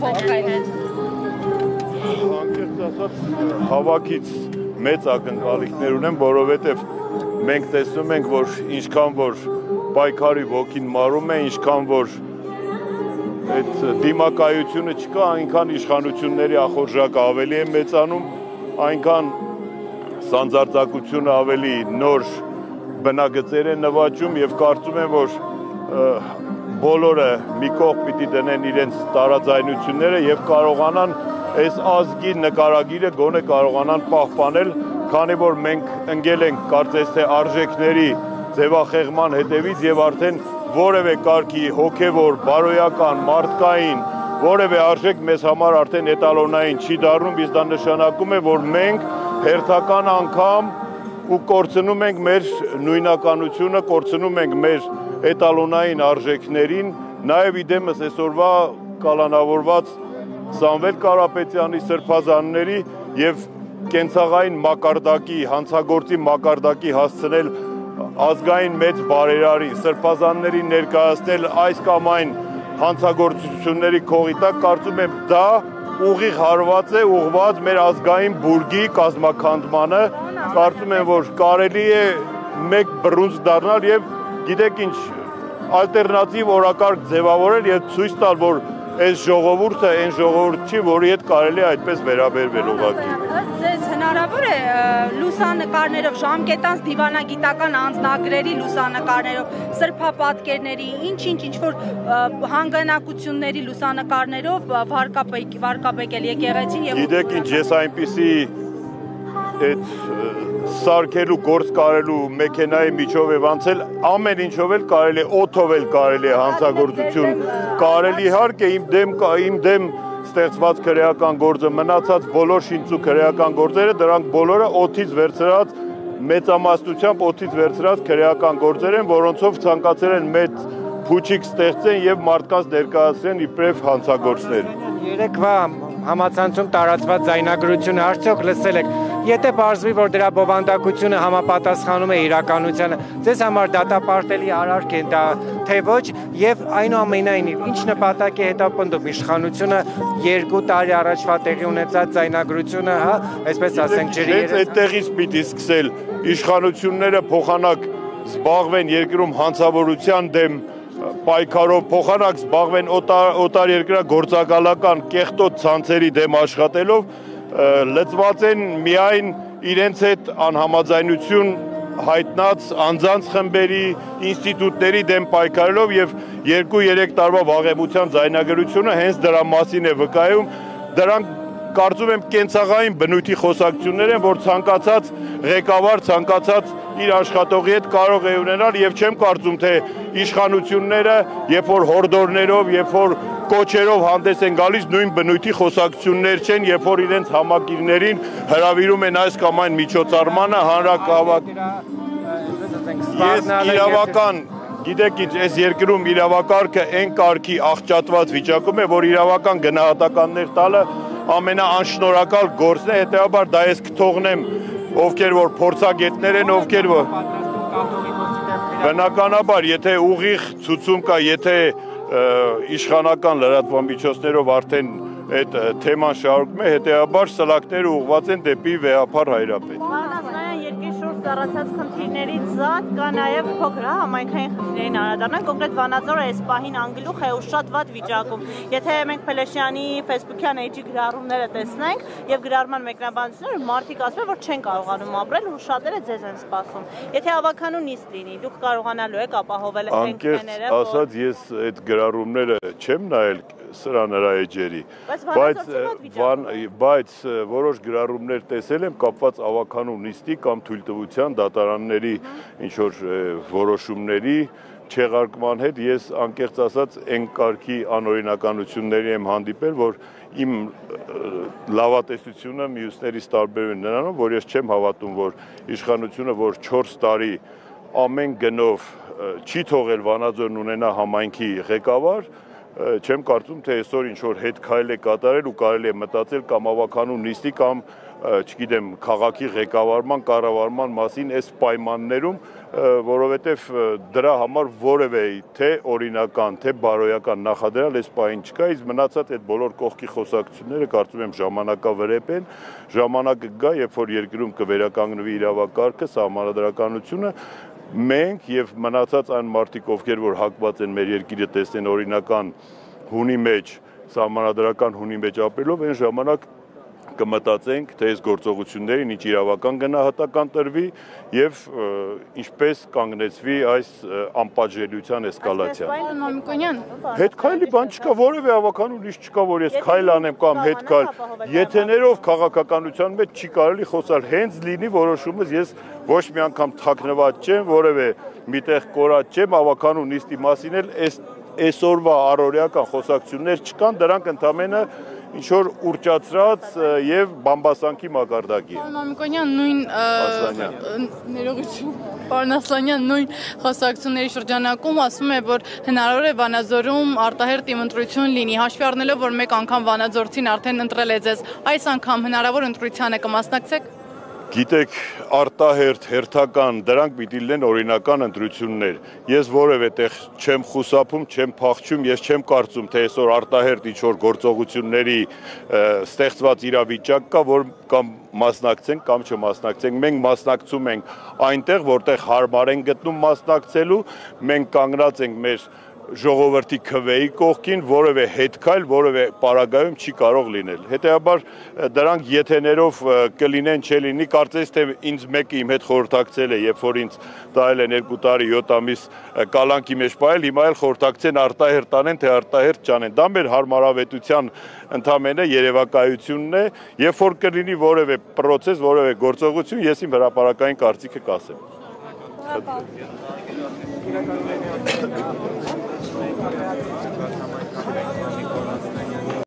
ողքայինեն։ Անկեղծ ասած, հավաքից մեծ ակնկալիքներ ունեմ, որովհետև մենք տեսնում ենք, որ ինչքան որ պայքարի ոգին մարում է, ինչքան որ այդ դիմակայությունը չկա, այնքան իշխանությունների ախորժակը ավելի է մեծանում, այնքան սանձարձակությունը ավելի նոր բնագծեր է նվաճում եւ կարծում եմ, որ բոլորը մի կողմ պիտի դնեն իրենց տարաձայնությունները եւ կարողանան այս ազգի նկարագիրը գոնե կարողանան պահպանել, քանի որ մենք ընկել ենք կարծես թե արժեքների ձևախեղման հետևից եւ արդեն որևէ կարգի հոգեվոր, բարոյական, մարդկային, որևէ արժեք մեզ համար արդեն էտալոնային չի դառնում, իսկ դա նշանակում է, որ մենք հերթական անգամ ու կորցնում ենք մեր նույնականությունը, կորցնում ենք մեր էտալոնային արժեքներին, նաև իդեմս այսօրվա կալանավորված Սամվել Կարապետյանի սրբազանների եւ կենցաղային մակարդակի, հանցագործի մակարդակի հասցնել ազգային մեծ բարերարի, սրբազանների ներկայացնել այս կամ այն հանցագործությունների քողի տակ, կարծում եմ դա ուղիղ հարված է ուղղված մեր ազգային բուրգի կազմաքանդմանը, կարծում եմ, որ կարելի է մեկ բռունց դառնալ եւ գիտեք ինչ ալտերնատիվ օրակարգ ձևավորել եւ ցույց տալ, որ այս ժողովուրդը այն ժողովուրդ չի, որի հետ կարելի է այդպես վերաբերվել ուղղակի։ Ըստ ձեզ հնարավոր է լուսանկարներով, ժամկետանց դիվանագիտական անձնագրերի լուսանկարներով, սրբապատկերների, ինչ-որ հանգանակությունների լուսանկարներով վարկաբեկել եկեղեցին եւ Գիտեք ինչ, ես այնպիսի այդ սարքելու, գործ կարելու մեքենայի միջով է անցել, ամեն ինչով էլ կարելի է, օդով էլ կարելի է հանցագործություն կարելի իհարկե իմ դեմ ստեղծված քրեական գործը, մնացած բոլոր շինծու քրեական գործերը, դրանք բոլորը օդից վերցրած, մեծամասնությամբ օդից վերցրած քրեական գործեր են, որոնցով ցանկացել են մեծ փուչիկ ստեղծեն եւ մարդկանց ներկայացնեն իբրև հանցագործներ։ Երեկվա համացանցում տարածված ձայնագրությունը արդյոք լսել եք, եթե պարզվի, որ դրա բովանդակությունը համապատասխանում է իրականությանը, ձեզ համար դատապարտելի արարք է դա, թե ոչ, եւ այնուամենայնիվ, ինչ նպատակ է հետապնդում իշխանությունը 2 տարի առաջվա տեղի ունեցած ձայնագրությունը, հա, այսպես ասենք, ջրի այդտեղից պիտի սկսել իշխանությունները փոխանակ զբաղվեն երկրում հանցավորության դեմ պայքարով, փոխանակ զբաղվեն օտար երկրա գործակալական կեղտոտ ցանցերի դեմ աշխատելով, լծված են միայն իրենց հետ անհամաձայնություն հայտնած անձանց խմբերի, ինստիտուտների դեմ պայքարելով եւ 2-3 տարվա վաղեմության ձայնագրությունը հենց դրա մասին է վկայում, դրանք կարծում եմ կենցաղային բնույթի խոսակցություններ են, որ ցանկացած ղեկավար, ցանկացած իր աշխատողի հետ կարող է ունենալ եւ չեմ կարծում, թե իշխանությունները, երբ որ հորդորներով, երբ որ կոչերով հանդես են գալիս, նույն բնույթի խոսակցություններ չեն, երբ որ իրենց համակիրներին հրավիրում են այս կամ այն միջոցառմանը, հանրակահավաք։ Ես իրավական, գիտեք ինչ, այս երկրում իրավակարգը այն կարգի աղճատված վիճակում է, որ իրավական գնահատականներ տալը ամենաանշնորհակալ գործն է, հետեւաբար դա ես կթողնեմ ովքեր որ փորձագետներ են, ովքեր որ բնականաբար, եթե ուղիղ ցուցում կա, եթե իշխանական լրատվամիջոցներով արդեն այդ թեման շարունակում է, հետեւաբար սլակները ուղղված են դեպի վեհափառ Հայրապետ։ Ծառացած խնդիրներից զատ կա նաև փոքր համայնքային խնդիրներին անդրադառնանք, կոնկրետ Վանաձորը այս պահին անգլուխ է ու շատ վատ վիճակում։ Եթե մենք Փելեշյանի Facebook-յան էջի գրառումները տեսնենք եւ գրառման մեկնաբանությունները, մարդիկ ասում են, որ չեն կարողանում ապրել ու շատերը ձեզ են սպասում։ Եթե հավաքանու նիստ լինի, դուք կարողանալու եք ապահովել այն քեները, որ ասած ես այդ գրառումները չեմ նայել սրա նրա էջերի, բայց որոշ գրառումներ տեսել եմ կապված ավականու նիստի կամ թույլտվության դատարանների ինչ-որ որոշումների չեղարկման հետ, ես անկեղծ ասած այն կարգի անօրինականությունների եմ հանդիպել, որ իմ լավատեսությունը մյուսներից տարբերվում է նրանով, որ ես չեմ հավատում, որ իշխանությունը, որ 4 տարի ամեն գնով չի թողել Վանաձորն ունենա համայնքի ղեկավար, չեմ կարծում, թե այսօր ինչ-որ հետ քայլ է կատարել ու կարելի է մտածել կամ ավականու նիստի կամ չգիտեմ քաղաքի ղեկավարման, կառավարման մասին այս պայմաններում, որովհետև դրա համար որևէ թե օրինական, թե բարոյական նախադրյալ այս պահին չկա, իսկ մնացած այդ բոլոր կողքի խոսակցությունները կարծում եմ ժամանակավրեպ են, ժամանակը գա, երբ որ երկրում կվերականգնվի իրավակարգը, սահմանադրականությունը, մենք եւ մնացած այն մարդիկ, ովքեր որ հակված են մեր երկիրը տեսնեն օրինական հունի մեջ, սահմանադրական հունի մեջ ապրելով, այն ժամանակ կմտածենք, թե այս գործողություններին ինչ իրավական գնահատական տրվի եւ ինչպես կանգնեցվի այս անպատժելիության էսկալացիան։ Մամիկոնյան, Հետ քայլի բան չկա, որևէ ավականուն ինչ չկա, որ ես քայլ անեմ կամ հետ քայլ։ Եթեներով քաղաքականության մեջ չի կարելի խոսալ, հենց լինի որոշումս, ես ոչ մի անգամ թաքնված չեմ, որևէ միտեղ կորած չեմ, ավականուն նիստի մասին էլ այսօրվա առօրեական խոսակցություններ չկան, դրանք ընդամենը ինչ որ ուռճացրած եւ բամբասանքի մակարդակի։ Մամիկոնյան նույն ներողություն, պարոն Ասլանյան նույն խոսակցությունների շրջանակում ասում է, որ հնարավոր է Վանաձորում արտահերտ ընտրություն լինի, հաշվի առնելով, որ մեկ անգամ Վանաձորցին արդեն ընտրել է ձեզ, այս անգամ հնարավոր ընտրությանը կմասնակցեք։ Գիտեք, արտահերթ, հերթական, դրանք պիտի լինեն օրինական ընտրություններ։ Ես որևէ տեղ չեմ խուսափում, չեմ փախչում, ես չեմ կարծում, թե այսօր արտահերթ ինչ-որ գործողությունների ստեղծված իրավիճակ կա, որ կամ մասնակցենք կամ չմասնակցենք։ Մենք մասնակցում ենք այնտեղ, որտեղ հարմար են գտնում մասնակցելու, մենք կանգնած ենք մեր ժողովրդի քվեի կողքին, որևէ հետքայլ, որևէ պարագայում չի կարող լինել։ Հետեւաբար դրանք եթեներով կլինեն, չլինի, կարծես թե ինձ մեկը իմ հետ խորհրդակցել է, երբ որ ինձ տալ են 2 տարի 7 ամիս կալանքի մեջ պահել, հիմա էլ խորհրդակցեն արտահերթ անեն, թե արտահերթ չանեն։ Դա մեր հարմարավետության ընդամենը երևակայությունն է, երբ որ կլինի որևէ process, որևէ գործողություն, ես իմ հրապարակային կարծիքը կասեմ։ Շնորհակալ